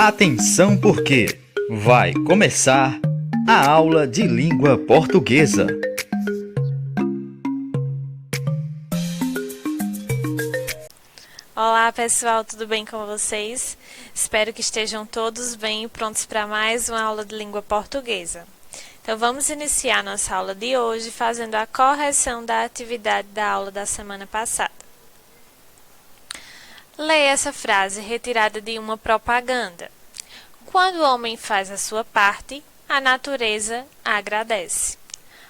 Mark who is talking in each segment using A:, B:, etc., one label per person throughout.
A: Atenção porque vai começar a aula de língua portuguesa.
B: Olá pessoal, tudo bem com vocês? Espero que estejam todos bem e prontos para mais uma aula de língua portuguesa. Então vamos iniciar nossa aula de hoje fazendo a correção da atividade da aula da semana passada. Leia essa frase retirada de uma propaganda. Quando o homem faz a sua parte, a natureza agradece.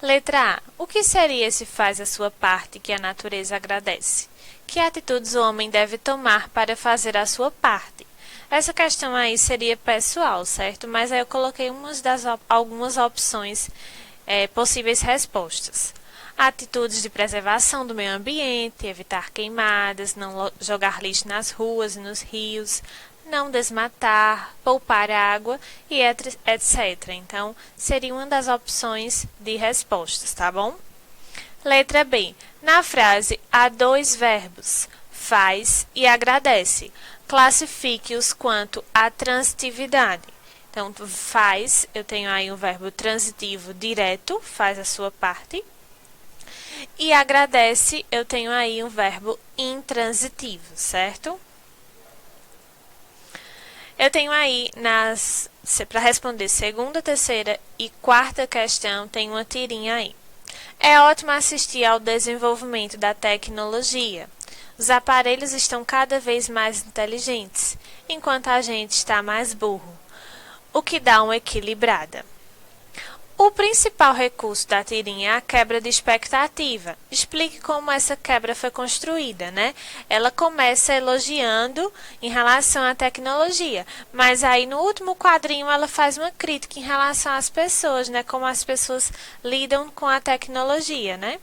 B: Letra A. O que seria esse faz a sua parte que a natureza agradece? Que atitudes o homem deve tomar para fazer a sua parte? Essa questão aí seria pessoal, certo? Mas aí eu coloquei algumas opções, possíveis respostas. Atitudes de preservação do meio ambiente, evitar queimadas, não jogar lixo nas ruas e nos rios, não desmatar, poupar água e etc. Então, seria uma das opções de respostas, tá bom? Letra B. Na frase, há dois verbos, faz e agradece. Classifique-os quanto à transitividade. Então, faz, eu tenho aí um verbo transitivo direto, faz a sua parte. E agradece, eu tenho aí um verbo intransitivo, certo? Eu tenho aí, para responder segunda, terceira e quarta questão, tem uma tirinha aí. É ótimo assistir ao desenvolvimento da tecnologia. Os aparelhos estão cada vez mais inteligentes, enquanto a gente está mais burro, o que dá uma equilibrada. O principal recurso da tirinha é a quebra de expectativa. Explique como essa quebra foi construída, né? Ela começa elogiando em relação à tecnologia, mas aí no último quadrinho ela faz uma crítica em relação às pessoas, né? Como as pessoas lidam com a tecnologia, né?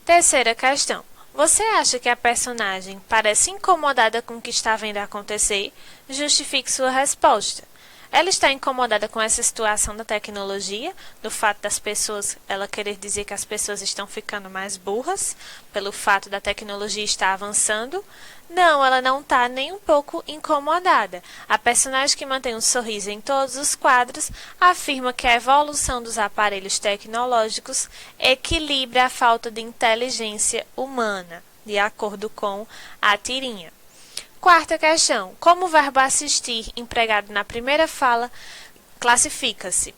B: Terceira questão. Você acha que a personagem parece incomodada com o que está vendo acontecer? Justifique sua resposta. Ela está incomodada com essa situação da tecnologia, do fato das pessoas, ela querer dizer que as pessoas estão ficando mais burras, pelo fato da tecnologia estar avançando. Não, ela não está nem um pouco incomodada. A personagem que mantém um sorriso em todos os quadros afirma que a evolução dos aparelhos tecnológicos equilibra a falta de inteligência humana, de acordo com a tirinha. Quarta questão. Como o verbo assistir, empregado na primeira fala, classifica-se?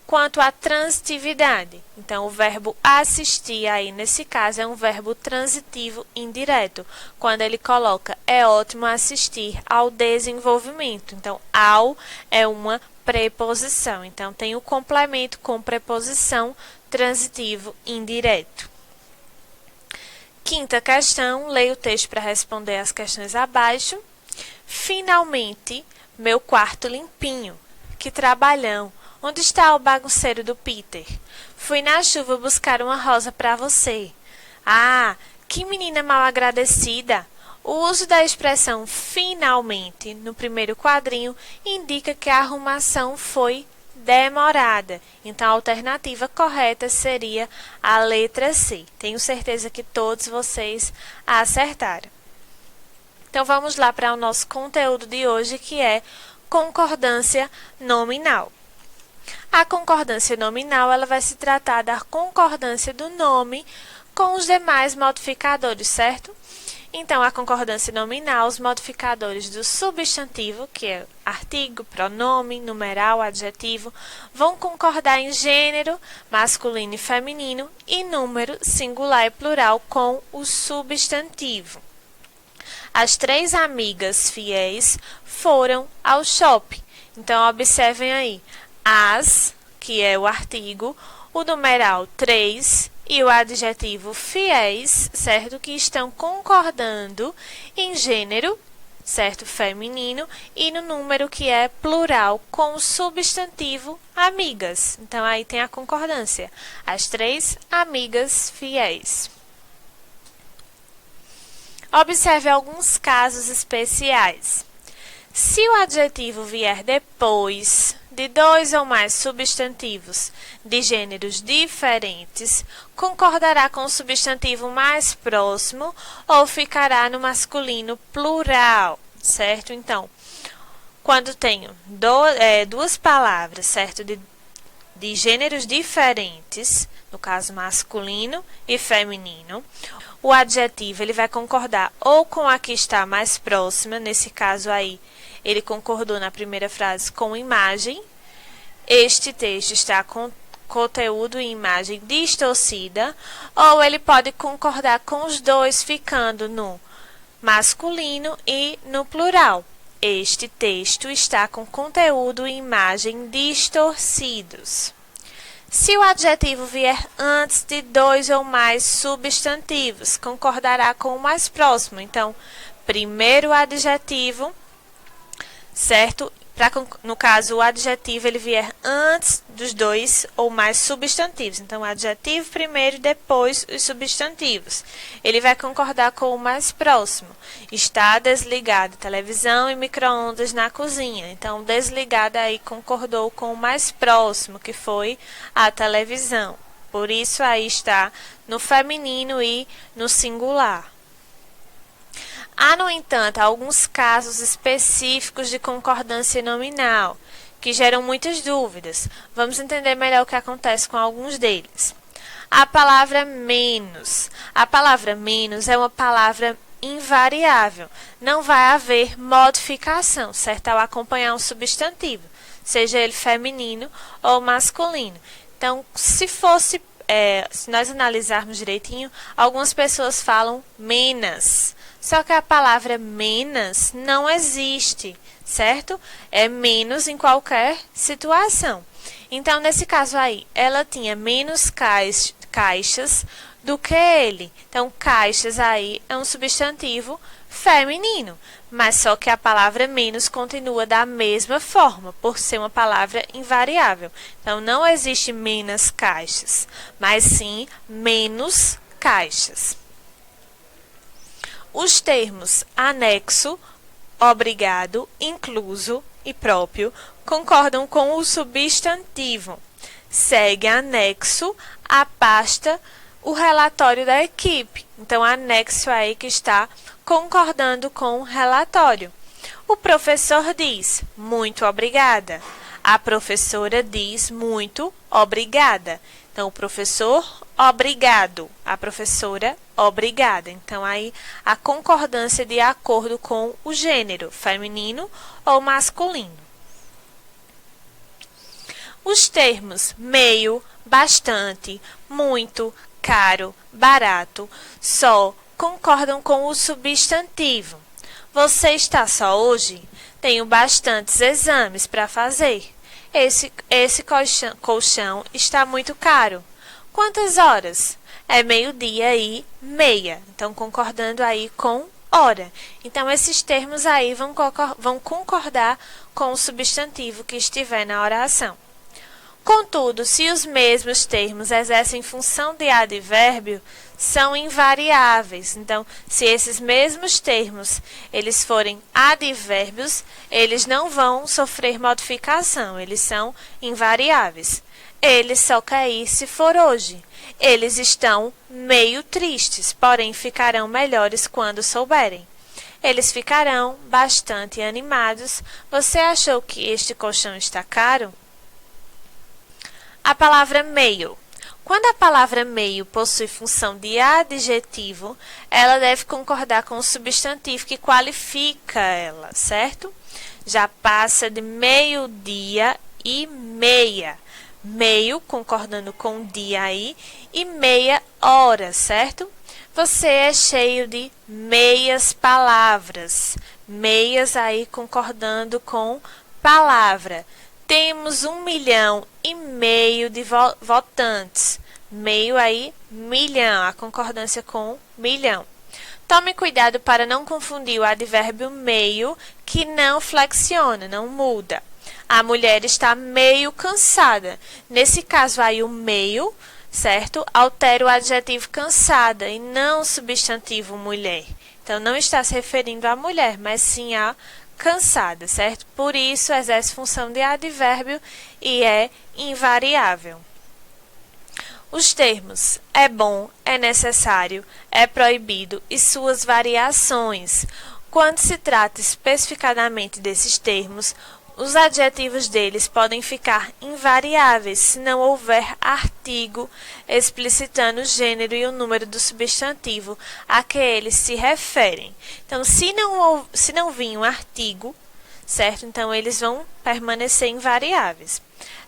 B: Quanto à transitividade. Então, o verbo assistir, aí nesse caso, é um verbo transitivo indireto. Quando ele coloca, é ótimo assistir ao desenvolvimento. Então, ao é uma preposição. Então, tem o complemento com preposição transitivo indireto. Quinta questão, leia o texto para responder as questões abaixo. Finalmente, meu quarto limpinho. Que trabalhão. Onde está o bagunceiro do Peter? Fui na chuva buscar uma rosa para você. Ah, que menina mal agradecida. O uso da expressão finalmente no primeiro quadrinho indica que a arrumação foi demorada. Então, a alternativa correta seria a letra C. Tenho certeza que todos vocês acertaram. Então, vamos lá para o nosso conteúdo de hoje, que é concordância nominal. A concordância nominal, ela vai se tratar da concordância do nome com os demais modificadores, certo? Então, a concordância nominal, os modificadores do substantivo, que é artigo, pronome, numeral, adjetivo, vão concordar em gênero, masculino e feminino, e número, singular e plural, com o substantivo. As três amigas fiéis foram ao shopping. Então, observem aí, as, que é o artigo, o numeral 3 e o adjetivo fiéis, certo? Que estão concordando em gênero, certo? Feminino, e no número que é plural com o substantivo amigas. Então, aí tem a concordância. As três amigas fiéis. Observe alguns casos especiais. Se o adjetivo vier depois de dois ou mais substantivos de gêneros diferentes, concordará com o substantivo mais próximo ou ficará no masculino plural, certo? Então, Quando tenho duas palavras, certo, de gêneros diferentes, no caso masculino e feminino, o adjetivo ele vai concordar ou com a que está mais próxima, nesse caso aí, ele concordou na primeira frase com imagem. Este texto está com conteúdo e imagem distorcida, ou ele pode concordar com os dois, ficando no masculino e no plural. Este texto está com conteúdo e imagem distorcidos. Se o adjetivo vier antes de dois ou mais substantivos, concordará com o mais próximo. Então, primeiro o adjetivo, certo? No caso, o adjetivo ele vier antes dos dois ou mais substantivos. Então, o adjetivo primeiro e depois os substantivos. Ele vai concordar com o mais próximo. Está desligada televisão e micro-ondas na cozinha. Então, desligada aí concordou com o mais próximo, que foi a televisão. Por isso, aí está no feminino e no singular. Há, no entanto, alguns casos específicos de concordância nominal, que geram muitas dúvidas. Vamos entender melhor o que acontece com alguns deles. A palavra menos. A palavra menos é uma palavra invariável. Não vai haver modificação, certo? Ao acompanhar um substantivo, seja ele feminino ou masculino. Então, se nós analisarmos direitinho, algumas pessoas falam menos. Só que a palavra menos não existe, certo? É menos em qualquer situação. Então, nesse caso aí, ela tinha menos caixas do que ele. Então, caixas aí é um substantivo feminino. Mas só que a palavra menos continua da mesma forma, por ser uma palavra invariável. Então, não existe menos caixas, mas sim menos caixas. Os termos anexo, obrigado, incluso e próprio concordam com o substantivo. Segue anexo à pasta o relatório da equipe. Então, anexo aí que está concordando com o relatório. O professor diz, muito obrigada. A professora diz, muito obrigada. Então, o professor, obrigado. A professora, obrigada. Então, aí, a concordância de acordo com o gênero, feminino ou masculino. Os termos meio, bastante, muito, caro, barato, só concordam com o substantivo. Você está só hoje? Tenho bastantes exames para fazer. Esse colchão está muito caro. Quantas horas? É meio-dia e meia. Então, concordando aí com hora. Então, esses termos aí vão concordar com o substantivo que estiver na oração. Contudo, se os mesmos termos exercem função de advérbio, são invariáveis. Então, se esses mesmos termos eles forem advérbios, eles não vão sofrer modificação, eles são invariáveis. Ele só quer ir se for hoje. Eles estão meio tristes, porém ficarão melhores quando souberem. Eles ficarão bastante animados. Você achou que este colchão está caro? A palavra meio. Quando a palavra meio possui função de adjetivo, ela deve concordar com o substantivo que qualifica ela, certo? Já passa de meio-dia e meia. Meio, concordando com dia aí, e meia hora, certo? Você é cheio de meias palavras. Meias aí concordando com palavra. Temos 1,5 milhão de votantes. Meio aí, milhão, a concordância com milhão. Tome cuidado para não confundir o advérbio meio, que não flexiona, não muda. A mulher está meio cansada. Nesse caso aí, o meio, certo? Altera o adjetivo cansada e não o substantivo mulher. Então, não está se referindo à mulher, mas sim à cansada, certo? Por isso, exerce função de advérbio e é invariável. Os termos é bom, é necessário, é proibido e suas variações. Quando se trata especificadamente desses termos, os adjetivos deles podem ficar invariáveis se não houver artigo explicitando o gênero e o número do substantivo a que eles se referem. Então, se não vir um artigo, certo? Então, eles vão permanecer invariáveis.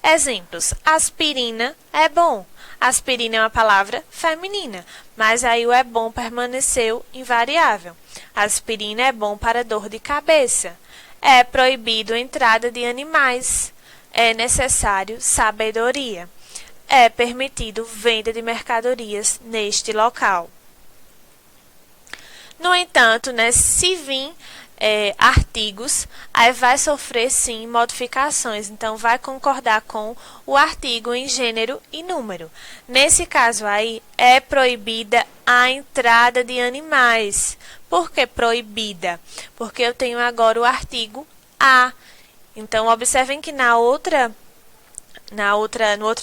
B: Exemplos: aspirina é bom. Aspirina é uma palavra feminina, mas aí o é bom permaneceu invariável. Aspirina é bom para dor de cabeça. É proibido a entrada de animais. É necessário sabedoria. É permitido venda de mercadorias neste local. No entanto, se vir artigos, aí vai sofrer sim modificações, então vai concordar com o artigo em gênero e número. Nesse caso aí, é proibida a entrada de animais. Por que proibida? Porque eu tenho agora o artigo a. Então, observem que no outro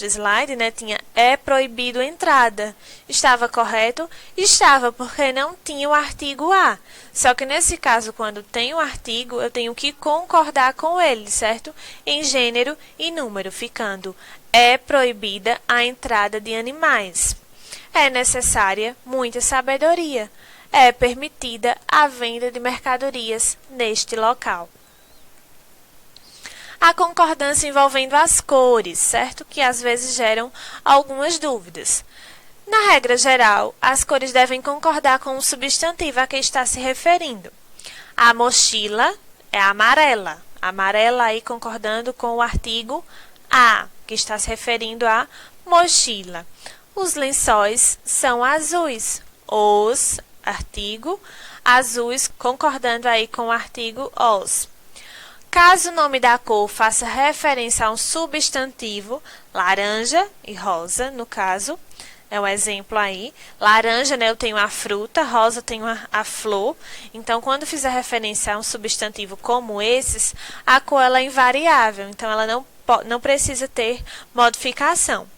B: slide, tinha é proibido entrada. Estava correto? Estava, porque não tinha o artigo a. Só que nesse caso, quando tem o artigo, eu tenho que concordar com ele, certo? Em gênero e número, ficando é proibida a entrada de animais. É necessária muita sabedoria. É permitida a venda de mercadorias neste local. A concordância envolvendo as cores, certo? Que às vezes geram algumas dúvidas. Na regra geral, as cores devem concordar com o substantivo a que está se referindo. A mochila é amarela. Amarela aí concordando com o artigo a, que está se referindo à mochila. Os lençóis são azuis. Os, artigo, azuis, concordando aí com o artigo os. Caso o nome da cor faça referência a um substantivo, laranja e rosa, no caso, é um exemplo aí. Laranja, eu tenho a fruta, rosa eu tenho a flor. Então, quando fizer referência a um substantivo como esses, a cor ela é invariável, então ela não precisa ter modificação.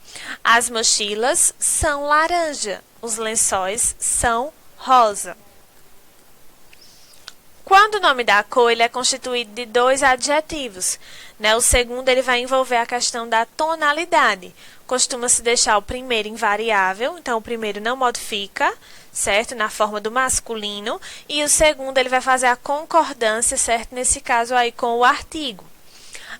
B: As mochilas são laranja, os lençóis são rosa. Quando o nome da cor ele é constituído de dois adjetivos, o segundo ele vai envolver a questão da tonalidade. Costuma-se deixar o primeiro invariável, então o primeiro não modifica, certo? Na forma do masculino. E o segundo ele vai fazer a concordância, certo? Nesse caso aí com o artigo.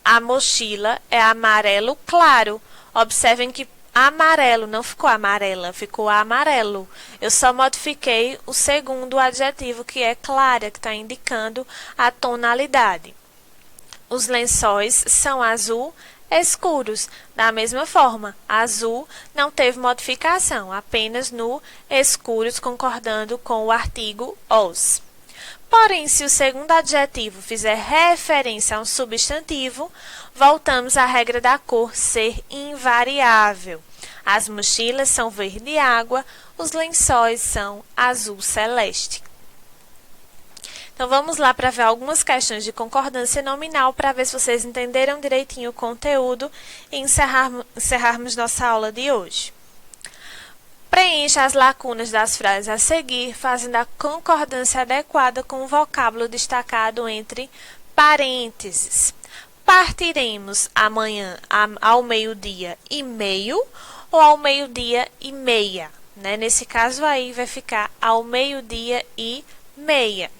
B: A mochila é amarelo claro. Observem que amarelo não ficou amarela, ficou amarelo. Eu só modifiquei o segundo adjetivo, que é clara, que está indicando a tonalidade. Os lençóis são azul escuros. Da mesma forma, azul não teve modificação, apenas no escuros, concordando com o artigo os. Porém, se o segundo adjetivo fizer referência a um substantivo, voltamos à regra da cor ser invariável. As mochilas são verde água, os lençóis são azul celeste. Então, vamos lá para ver algumas questões de concordância nominal para ver se vocês entenderam direitinho o conteúdo e encerrarmos nossa aula de hoje. Preencha as lacunas das frases a seguir, fazendo a concordância adequada com o vocábulo destacado entre parênteses. Partiremos amanhã ao meio-dia e meio ou ao meio-dia e meia? Nesse caso aí vai ficar ao meio-dia e meia.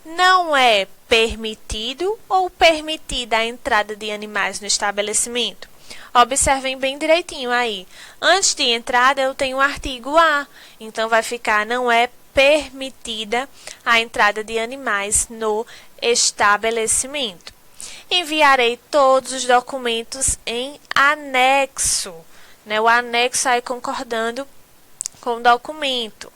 B: Não é permitido ou permitida a entrada de animais no estabelecimento? Observem bem direitinho aí. Antes de entrada, eu tenho o artigo a. Então, vai ficar, não é permitida a entrada de animais no estabelecimento. Enviarei todos os documentos em anexo. O anexo aí concordando com o documento.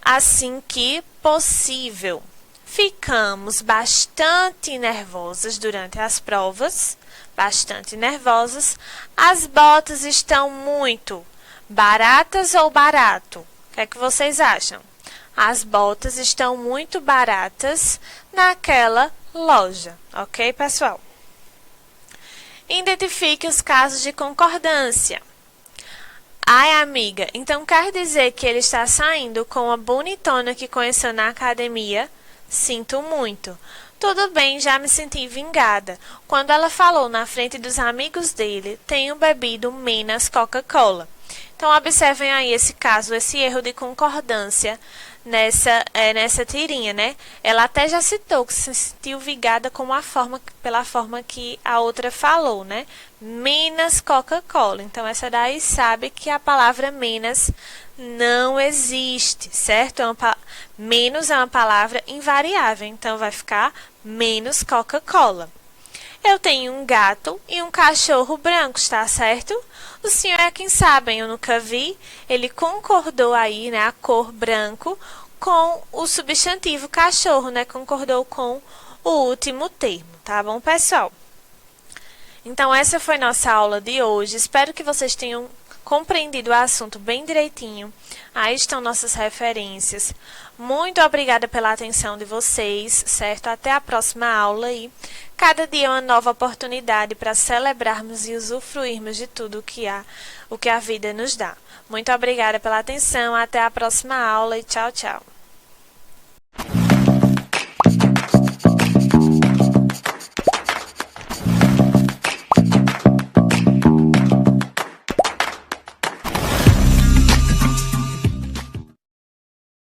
B: Assim que possível. Ficamos bastante nervosas durante as provas. Bastante nervosas. As botas estão muito baratas ou barato? O que é que vocês acham? As botas estão muito baratas naquela loja. Ok, pessoal? Identifique os casos de concordância. Ai, amiga, então quer dizer que ele está saindo com a bonitona que conheceu na academia? Sinto muito. Tudo bem, já me senti vingada. Quando ela falou na frente dos amigos dele, tenho bebido menos Coca-Cola. Então, observem aí esse caso, esse erro de concordância nessa tirinha, né? Ela até já citou que se sentiu vingada pela forma que a outra falou, né? Menos Coca-Cola. Então, essa daí sabe que a palavra menos não existe, certo? Menos é uma palavra invariável, então vai ficar menos Coca-Cola. Eu tenho um gato e um cachorro branco, está certo? O senhor é quem sabe, eu nunca vi. Ele concordou aí, né, a cor branco com o substantivo cachorro, né? Concordou com o último termo, tá bom, pessoal? Então, essa foi nossa aula de hoje. Espero que vocês tenham compreendido o assunto bem direitinho. Aí estão nossas referências. Muito obrigada pela atenção de vocês, certo? Até a próxima aula e cada dia é uma nova oportunidade para celebrarmos e usufruirmos de tudo o que a vida nos dá. Muito obrigada pela atenção, até a próxima aula e tchau, tchau.